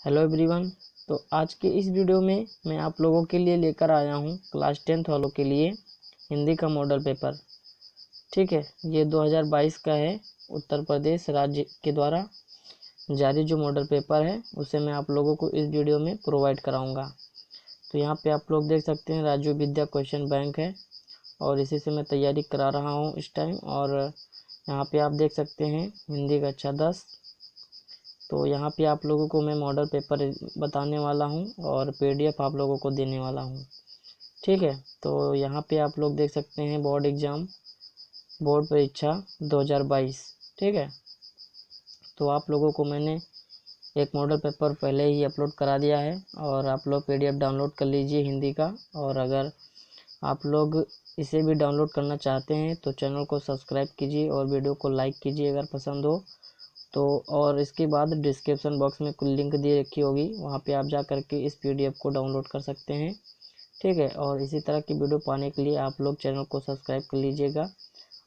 Hello everyone. तो आज के इस वीडियो में मैं आप लोगों के लिए लेकर आया हूं क्लास 10th वालों के लिए हिंदी का मॉडल पेपर। ठीक है, ये 2022 का है। उत्तर प्रदेश राज्य के द्वारा जारी जो मॉडल पेपर है उसे मैं आप लोगों को इस वीडियो में प्रोवाइड कराऊंगा। तो यहाँ पे आप लोग देख सकते हैं राजीव विद्या क्वेश्चन बैंक है और इसी से मैं तैयारी करा रहा हूँ इस टाइम। और यहाँ पे आप देख सकते हैं हिंदी का कक्षा 10। तो यहाँ पे आप लोगों को मैं मॉडल पेपर बताने वाला हूँ और पीडीएफ आप लोगों को देने वाला हूँ। ठीक है, तो यहाँ पे आप लोग देख सकते हैं बोर्ड परीक्षा 2022। ठीक है, तो आप लोगों को मैंने एक मॉडल पेपर पहले ही अपलोड करा दिया है और आप लोग पीडीएफ डाउनलोड कर लीजिए हिंदी का। और अगर आप लोग इसे भी डाउनलोड करना चाहते हैं तो चैनल को सब्सक्राइब कीजिए और वीडियो को लाइक कीजिए अगर पसंद हो तो। और इसके बाद डिस्क्रिप्शन बॉक्स में कुछ लिंक दे रखी होगी, वहाँ पे आप जा कर के इस पीडीएफ को डाउनलोड कर सकते हैं। ठीक है, और इसी तरह की वीडियो पाने के लिए आप लोग चैनल को सब्सक्राइब कर लीजिएगा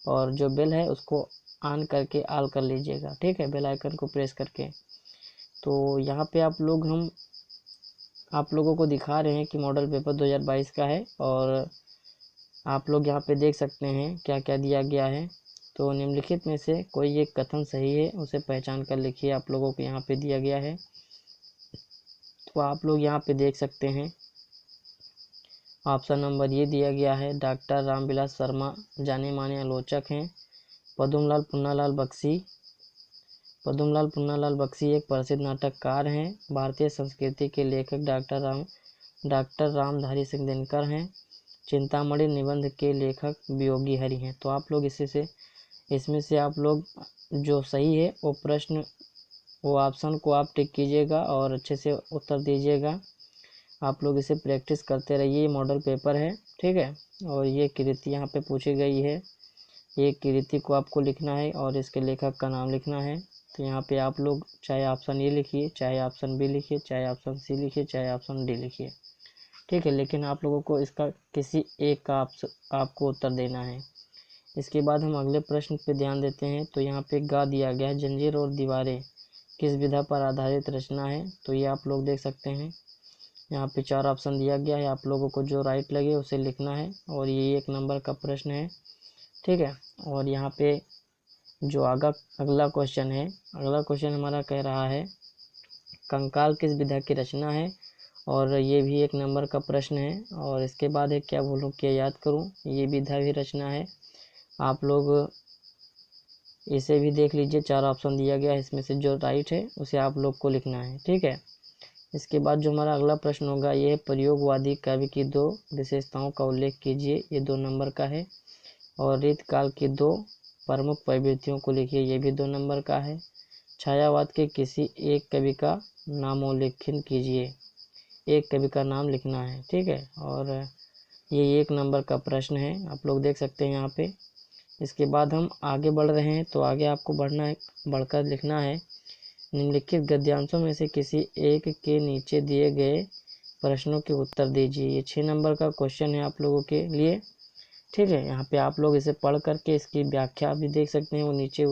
और जो बेल है उसको ऑन करके ऑल कर लीजिएगा। ठीक है, बेल आइकन को प्रेस करके। तो यहाँ पे हम आप लोगों को दिखा रहे हैं कि मॉडल पेपर 2022 का है और आप लोग यहाँ पे देख सकते हैं क्या क्या दिया गया है। तो निम्नलिखित में से कोई एक कथन सही है उसे पहचान कर लिखिए, आप लोगों को यहाँ पे दिया गया है। तो आप लोग यहाँ पे देख सकते हैं ऑप्शन नंबर ये दिया गया है, डॉक्टर रामविलास शर्मा जाने माने आलोचक हैं। पद्मलाल पुन्नालाल बख्शी एक प्रसिद्ध नाटककार हैं। भारतीय संस्कृति के लेखक डॉक्टर रामधारी सिंह दिनकर हैं। चिंतामणि निबंध के लेखक वियोगी हरि हैं। तो आप लोग इसमें से आप लोग जो सही है वो ऑप्शन को आप टिक कीजिएगा और अच्छे से उत्तर दीजिएगा। आप लोग इसे प्रैक्टिस करते रहिए, ये मॉडल पेपर है। ठीक है, और ये कृति यहाँ पे पूछी गई है, ये कृति को आपको लिखना है और इसके लेखक का नाम लिखना है। तो यहाँ पे आप लोग चाहे ऑप्शन ए लिखिए, चाहे ऑप्शन बी लिखिए, चाहे ऑप्शन सी लिखिए, चाहे ऑप्शन डी लिखिए। ठीक है, लेकिन आप लोगों को इसका किसी एक का आपको उत्तर देना है। इसके बाद हम अगले प्रश्न पे ध्यान देते हैं। तो यहाँ पे गा दिया गया है, जंजीर और दीवारें किस विधा पर आधारित रचना है। तो ये आप लोग देख सकते हैं, यहाँ पे 4 ऑप्शन दिया गया है, आप लोगों को जो राइट लगे उसे लिखना है और ये 1 नंबर का प्रश्न है। ठीक है, और यहाँ पे जो अगला क्वेश्चन हमारा कह रहा है कंकाल किस विधा की रचना है, और ये भी 1 नंबर का प्रश्न है। और इसके बाद है क्या भूलूं क्या याद करूं, ये विधा भी रचना है। आप लोग इसे भी देख लीजिए, 4 ऑप्शन दिया गया है, इसमें से जो राइट है उसे आप लोग को लिखना है। ठीक है, इसके बाद जो हमारा अगला प्रश्न होगा ये है प्रयोगवादी काव्य की 2 विशेषताओं का उल्लेख कीजिए, ये 2 नंबर का है। और रीतकाल की 2 प्रमुख प्रवृत्तियों को लिखिए, ये भी 2 नंबर का है। छायावाद के किसी एक कवि का नामोल्लेखन कीजिए, एक कवि का नाम लिखना है। ठीक है, और ये 1 नंबर का प्रश्न है, आप लोग देख सकते हैं यहाँ पे। इसके बाद हम आगे बढ़ रहे हैं, तो आगे आपको बढ़कर लिखना है निम्नलिखित गद्यांशों में से किसी एक के नीचे दिए गए प्रश्नों के उत्तर दीजिए। ये 6 नंबर का क्वेश्चन है आप लोगों के लिए। ठीक है, यहाँ पे आप लोग इसे पढ़ करके इसकी व्याख्या भी देख सकते हैं, वो नीचे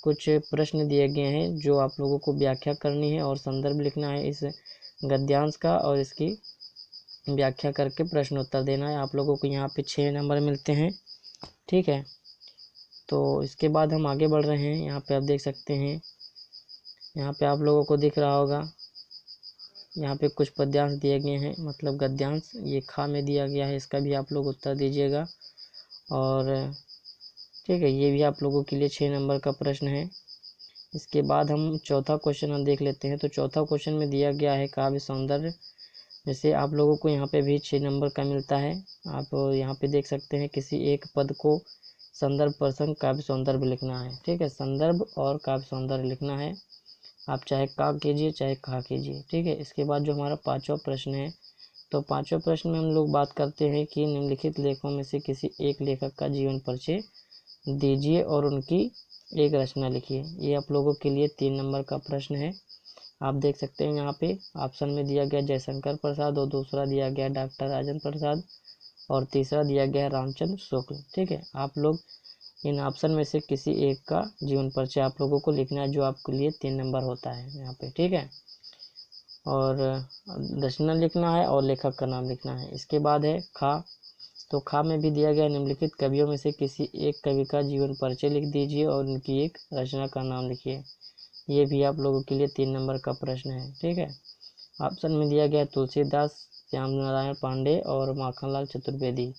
कुछ प्रश्न दिए गए हैं जो आप लोगों को व्याख्या करनी है और संदर्भ लिखना है इस गद्यांश का और इसकी व्याख्या करके प्रश्न उत्तर देना है। आप लोगों को यहाँ पे 6 नंबर मिलते हैं। ठीक है, तो इसके बाद हम आगे बढ़ रहे हैं। यहाँ पे आप देख सकते हैं, यहाँ पे आप लोगों को दिख रहा होगा, यहाँ पे कुछ पद्यांश दिए गए हैं, मतलब गद्यांश, ये खा में दिया गया है, इसका भी आप लोग उत्तर दीजिएगा। और ठीक है, ये भी आप लोगों के लिए 6 नंबर का प्रश्न है। इसके बाद हम चौथा क्वेश्चन हम देख लेते हैं। तो चौथा क्वेश्चन में दिया गया है काव्य सौंदर्य, जैसे आप लोगों को यहाँ पे भी 6 नंबर का मिलता है। आप यहाँ पे देख सकते हैं किसी एक पद को संदर्भ प्रसंग काव्य सौंदर्य लिखना है। ठीक है, संदर्भ और काव्य सौंदर्य लिखना है, आप चाहे का कीजिए चाहे कहा कीजिए। ठीक है, इसके बाद जो हमारा 5वां प्रश्न है, तो 5वें प्रश्न में हम लोग बात करते हैं कि निम्नलिखित लेखों में से किसी एक लेखक का जीवन परिचय दीजिए और उनकी एक रचना लिखिए। ये आप लोगों के लिए 3 नंबर का प्रश्न है। आप देख सकते हैं यहाँ पे ऑप्शन में दिया गया जयशंकर प्रसाद और दूसरा दिया गया डॉक्टर राजेंद्र प्रसाद और तीसरा दिया गया रामचंद्र शुक्ल। ठीक है, आप लोग इन ऑप्शन में से किसी एक का जीवन परिचय आप लोगों को लिखना है, जो आपके लिए 3 नंबर होता है यहाँ पे। ठीक है, और रचना लिखना है और लेखक का नाम लिखना है। इसके बाद है खा, तो खा में भी दिया गया निम्नलिखित कवियों में से किसी एक कवि का जीवन परिचय लिख दीजिए और उनकी एक रचना का नाम लिखिए। ये भी आप लोगों के लिए 3 नंबर का प्रश्न है। ठीक है, ऑप्शन में दिया गया तुलसीदास, श्याम नारायण पांडे और माखनलाल चतुर्वेदी।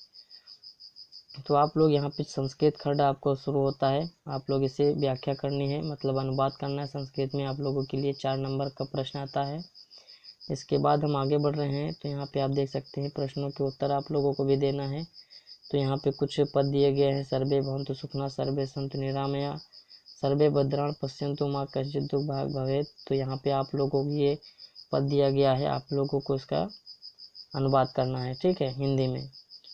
तो आप लोग यहाँ पे संस्कृत खंड आपको शुरू होता है, आप लोग इसे व्याख्या करनी है, मतलब अनुवाद करना है संस्कृत में। आप लोगों के लिए 4 नंबर का प्रश्न आता है। इसके बाद हम आगे बढ़ रहे हैं, तो यहाँ पे आप देख सकते हैं प्रश्नों के उत्तर आप लोगों को भी देना है। तो यहाँ पे कुछ पद दिए गए हैं, सर्वे भवन्तु सुखिनः, सर्वे सन्तु निरामया, सर्वे भद्राणि पश्यन्तु मा कश्चित् दुर्भाग् भवेत्। तो यहाँ पे आप लोगों को ये पद दिया गया है, आप लोगों को इसका अनुवाद करना है। ठीक है, हिंदी में।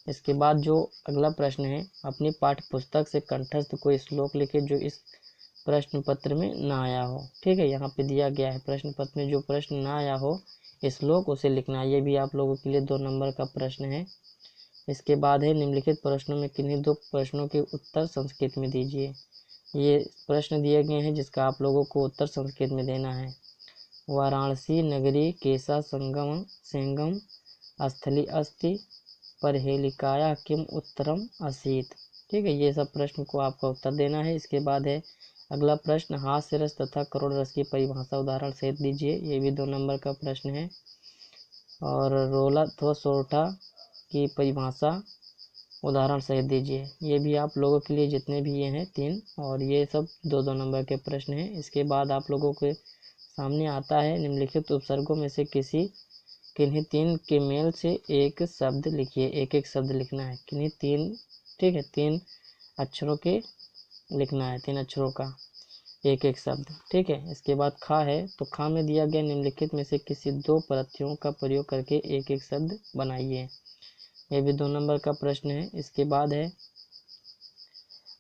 इसके बाद जो अगला प्रश्न है, अपनी पाठ्य पुस्तक से कंठस्थ कोई श्लोक लिखे जो इस प्रश्न पत्र में ना आया हो। ठीक है, यहाँ पे दिया गया है प्रश्न पत्र में जो प्रश्न ना आया हो श्लोक उसे लिखना है। ये भी आप लोगों के लिए 2 नंबर का प्रश्न है। इसके बाद है निम्नलिखित प्रश्नों में किन्हीं 2 प्रश्नों के उत्तर संस्कृत में दीजिए। ये प्रश्न दिए गए हैं जिसका आप लोगों को उत्तर संस्कृत में देना है। वाराणसी नगरी केशा संगम स्थली अस्ति परहेलिकाया किम उत्तरम आसीत्। ठीक है, ये सब प्रश्न को आपका उत्तर देना है। इसके बाद है अगला प्रश्न, हास्य रस तथा करुण रस की परिभाषा उदाहरण सहित दीजिए। ये भी 2 नंबर का प्रश्न है। और रोला अथवा सोरठा की परिभाषा उदाहरण सहित दीजिए। ये भी आप लोगों के लिए जितने भी ये हैं 3, और ये सब 2-2 नंबर के प्रश्न हैं। इसके बाद आप लोगों के सामने आता है निम्नलिखित उपसर्गों में से किन्हीं 3 के मेल से एक शब्द लिखिए। एक शब्द लिखना है, किन्हीं 3, ठीक है, 3 अक्षरों के लिखना है, 3 अक्षरों का एक शब्द। ठीक है, इसके बाद खा है, तो खा में दिया गया निम्नलिखित में से किसी 2 प्रत्ययों का प्रयोग करके एक शब्द बनाइए। ये भी 2 नंबर का प्रश्न है। इसके बाद है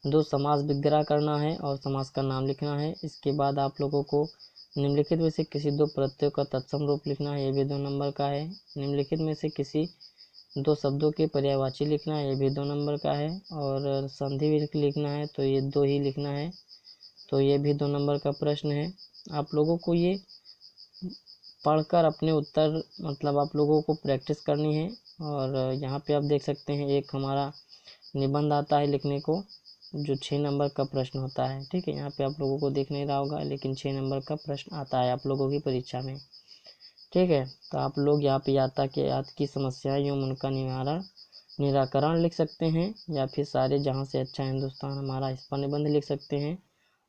2 समास विग्रह करना है और समास का नाम लिखना है। इसके बाद आप लोगों को निम्नलिखित में से किसी 2 प्रत्ययों का तत्सम रूप लिखना है। ये भी 2 नंबर का है। निम्नलिखित में से किसी 2 शब्दों के पर्यायवाची लिखना है। ये भी 2 नंबर का है। और संधि भी लिखना है, तो ये 2 ही लिखना है, तो ये भी 2 नंबर का प्रश्न है। आप लोगों को ये पढ़कर अपने उत्तर, मतलब आप लोगों को प्रैक्टिस करनी है। और यहाँ पे आप देख सकते हैं एक हमारा निबंध आता है लिखने को, जो 6 नंबर का प्रश्न होता है। ठीक है, यहाँ पे आप लोगों को दिख नहीं रहा होगा, लेकिन 6 नंबर का प्रश्न आता है आप लोगों की परीक्षा में। ठीक है, तो आप लोग यहाँ पे यातायात की समस्याएं एवं उनका निराकरण लिख सकते हैं, या फिर सारे जहाँ से अच्छा हिंदुस्तान हमारा, इस पर निबंध लिख सकते हैं।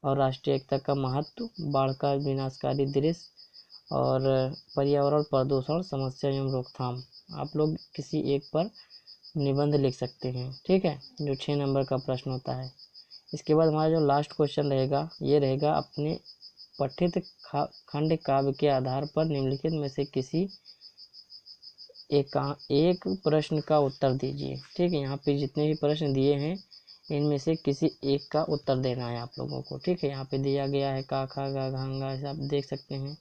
और राष्ट्रीय एकता का महत्व, बाढ़ का विनाशकारी दृश्य, और पर्यावरण प्रदूषण समस्या एवं रोकथाम, आप लोग किसी एक पर निबंध लिख सकते हैं। ठीक है, जो 6 नंबर का प्रश्न होता है। इसके बाद हमारा जो लास्ट क्वेश्चन रहेगा, ये रहेगा अपने पठित खंड काव्य के आधार पर निम्नलिखित में से किसी एक प्रश्न का उत्तर दीजिए। ठीक है, यहाँ पे जितने भी प्रश्न दिए हैं इनमें से किसी एक का उत्तर देना है आप लोगों को। ठीक है, यहाँ पे दिया गया है का, खा, गा, घा, ऐसा आप देख सकते हैं,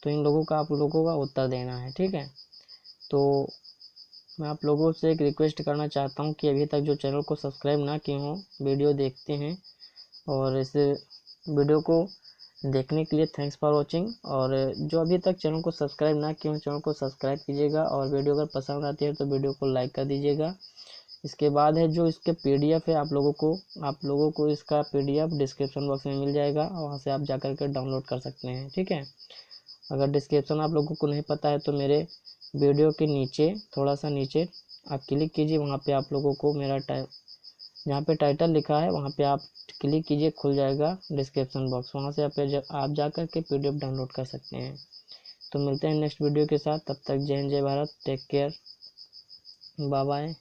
तो इन लोगों का आप लोगों का उत्तर देना है। ठीक है, तो मैं आप लोगों से एक रिक्वेस्ट करना चाहता हूँ कि अभी तक जो चैनल को सब्सक्राइब ना किए हों, वीडियो देखते हैं, और इस वीडियो को देखने के लिए थैंक्स फॉर वॉचिंग। और जो अभी तक चैनल को सब्सक्राइब ना किए हों, चैनल को सब्सक्राइब कीजिएगा, और वीडियो अगर पसंद आती है तो वीडियो को लाइक कर दीजिएगा। इसके बाद है जो इसके PDF है, आप लोगों को इसका PDF डिस्क्रिप्शन बॉक्स में मिल जाएगा, वहाँ से आप जा कर के डाउनलोड कर सकते हैं। ठीक है, अगर डिस्क्रिप्शन आप लोगों को नहीं पता है तो मेरे वीडियो के नीचे, थोड़ा सा नीचे आप क्लिक कीजिए, वहाँ पे आप लोगों को मेरा जहाँ पे टाइटल लिखा है वहाँ पे आप क्लिक कीजिए, खुल जाएगा डिस्क्रिप्शन बॉक्स, वहाँ से आप जा कर के PDF डाउनलोड कर सकते हैं। तो मिलते हैं नेक्स्ट वीडियो के साथ, तब तक जय हिंद, जय Bharat, take care, bye bye.